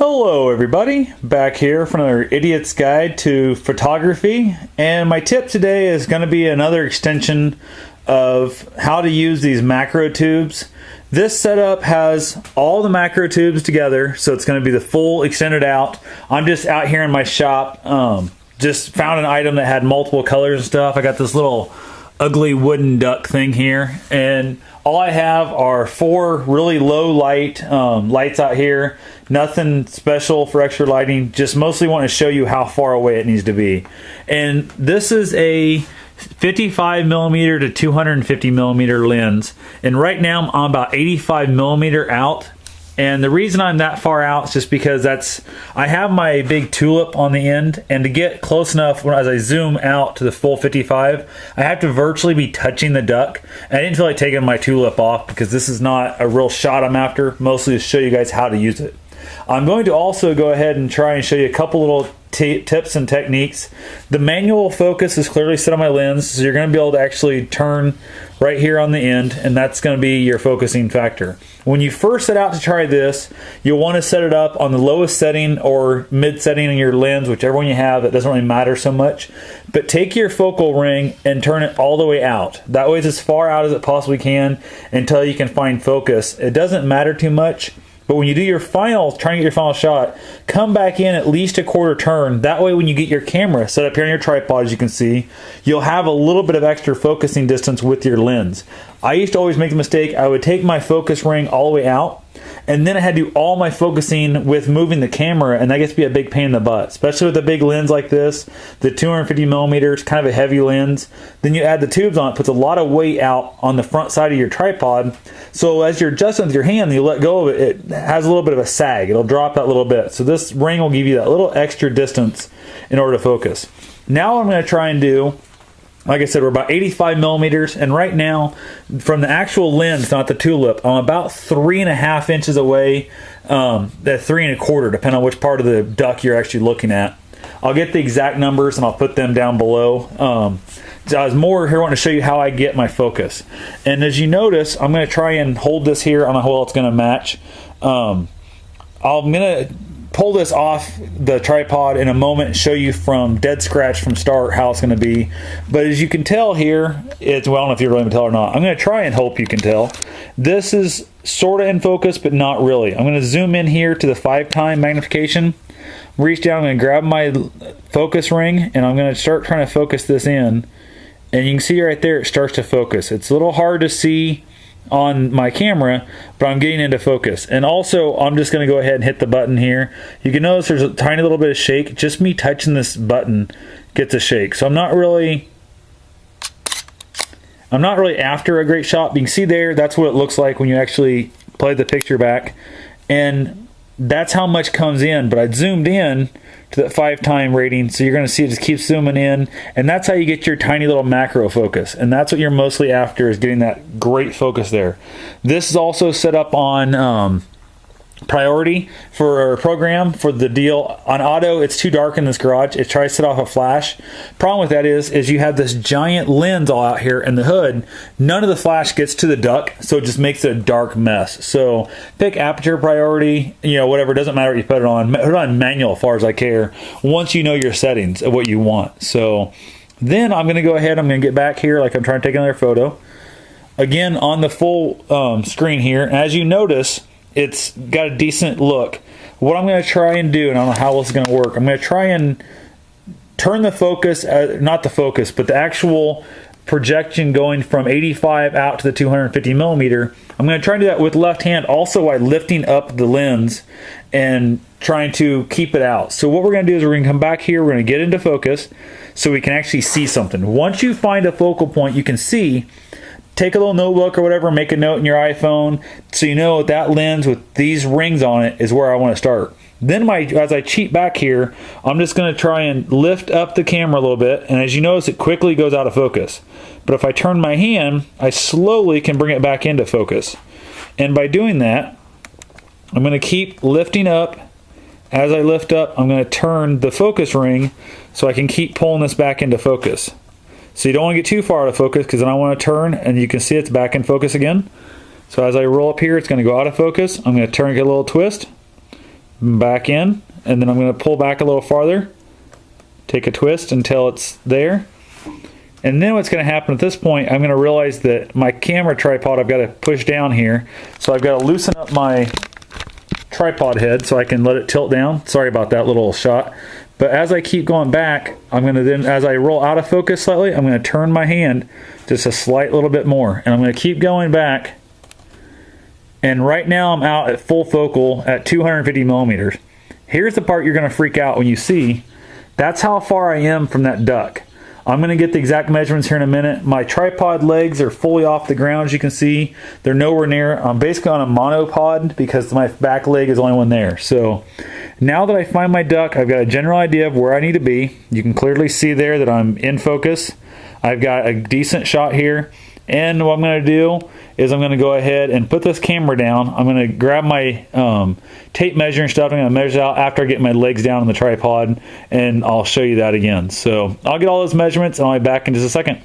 Hello everybody, back here for another Idiot's Guide to Photography, and my tip today is going to be another extension of how to use these macro tubes. This setup has all the macro tubes together, so it's going to be the full extended out. I'm just out here in my shop, just found an item that had multiple colors and stuff. I got this little ugly wooden duck thing here, and all I have are 4 really low light lights out here. Nothing special for extra lighting, just mostly want to show you how far away it needs to be. And this is a 55mm to 250mm lens, and right now I'm about 85mm out. And the reason I'm that far out is just because I have my big tulip on the end, and to get close enough as I zoom out to the full 55, I have to virtually be touching the duck. And I didn't feel like taking my tulip off because this is not a real shot I'm after, mostly to show you guys how to use it. I'm going to also go ahead and try and show you a couple little tips and techniques. The manual focus is clearly set on my lens, so you're going to be able to actually turn right here on the end, and that's going to be your focusing factor. When you first set out to try this, you'll want to set it up on the lowest setting or mid setting in your lens, whichever one you have. It doesn't really matter so much, but take your focal ring and turn it all the way out. That way it's as far out as it possibly can until you can find focus. It doesn't matter too much. But when you do your trying to get your final shot, come back in at least a quarter turn. That way when you get your camera set up here on your tripod, as you can see, you'll have a little bit of extra focusing distance with your lens. I used to always make the mistake, I would take my focus ring all the way out, and then I had to do all my focusing with moving the camera, and that gets to be a big pain in the butt, especially with a big lens like this. The 250mm, kind of a heavy lens. Then you add the tubes on, it puts a lot of weight out on the front side of your tripod. So as you're adjusting with your hand and you let go of it, it has a little bit of a sag. It'll drop that little bit. So this ring will give you that little extra distance in order to focus. Now what I'm going to try and do, like I said, we're about 85mm, and right now, from the actual lens, not the tulip, I'm about 3.5 inches away, at 3 1/4, depending on which part of the duck you're actually looking at. I'll get the exact numbers and I'll put them down below. So I was more here wanting to show you how I get my focus. And as you notice, I'm going to try and hold this here on a hole it's going to match. I'm going to pull this off the tripod in a moment and show you from dead scratch from start how it's going to be. But as you can tell here, well, I don't know if you're really able to tell or not. I'm going to try and hope you can tell. This is sort of in focus, but not really. I'm going to zoom in here to the 5x magnification. Reach down, I'm going to grab my focus ring, and I'm going to start trying to focus this in. And you can see right there, it starts to focus. It's a little hard to see on my camera, but I'm getting into focus. And also, I'm just going to go ahead and hit the button here. You can notice there's a tiny little bit of shake. Just me touching this button gets a shake. So I'm not really after a great shot. But you can see there, that's what it looks like when you actually play the picture back. And that's how much comes in. But I zoomed in to that 5x rating, so you're going to see it just keeps zooming in, and that's how you get your tiny little macro focus, and that's what you're mostly after, is getting that great focus there. This is also set up on priority for our program for the deal. On auto, it's too dark in this garage. It tries to set off a flash. Problem with that is you have this giant lens all out here in the hood. None of the flash gets to the duck, so it just makes it a dark mess. So pick aperture priority, whatever, doesn't matter what you put it on. Put it on manual as far as I care, once you know your settings of what you want. So then I'm going to go ahead, I'm going to get back here like I'm trying to take another photo. Again, on the full screen here, as you notice, it's got a decent look. What I'm going to try and do, and I don't know how this is going to work, I'm going to try and turn the focus, not the focus, but the actual projection going from 85 out to the 250mm. I'm going to try and do that with left hand, also by lifting up the lens and trying to keep it out. So what we're going to do is we're going to come back here, we're going to get into focus so we can actually see something. Once you find a focal point you can see, take a little notebook or whatever, make a note in your iPhone so you know that lens with these rings on it is where I want to start. Then as I cheat back here, I'm just going to try and lift up the camera a little bit, and as you notice, it quickly goes out of focus. But if I turn my hand, I slowly can bring it back into focus. And by doing that, I'm going to keep lifting up. As I lift up, I'm going to turn the focus ring so I can keep pulling this back into focus. So you don't want to get too far out of focus, because then I want to turn, and you can see it's back in focus again. So as I roll up here, it's going to go out of focus. I'm going to turn, get a little twist, back in, and then I'm going to pull back a little farther, take a twist until it's there. And then what's going to happen at this point, I'm going to realize that my camera tripod, I've got to push down here. So I've got to loosen up my tripod head so I can let it tilt down. Sorry about that little shot. But as I keep going back, I'm going to then, as I roll out of focus slightly, I'm going to turn my hand just a slight little bit more. And I'm going to keep going back. And right now I'm out at full focal at 250 millimeters. Here's the part you're going to freak out when you see. That's how far I am from that duck. I'm going to get the exact measurements here in a minute. My tripod legs are fully off the ground, as you can see. They're nowhere near. I'm basically on a monopod because my back leg is the only one there. So now that I find my duck, I've got a general idea of where I need to be. You can clearly see there that I'm in focus. I've got a decent shot here. And what I'm going to do is I'm going to go ahead and put this camera down. I'm going to grab my tape measure and stuff. I'm going to measure out after I get my legs down on the tripod, and I'll show you that again. So I'll get all those measurements and I'll be back in just a second.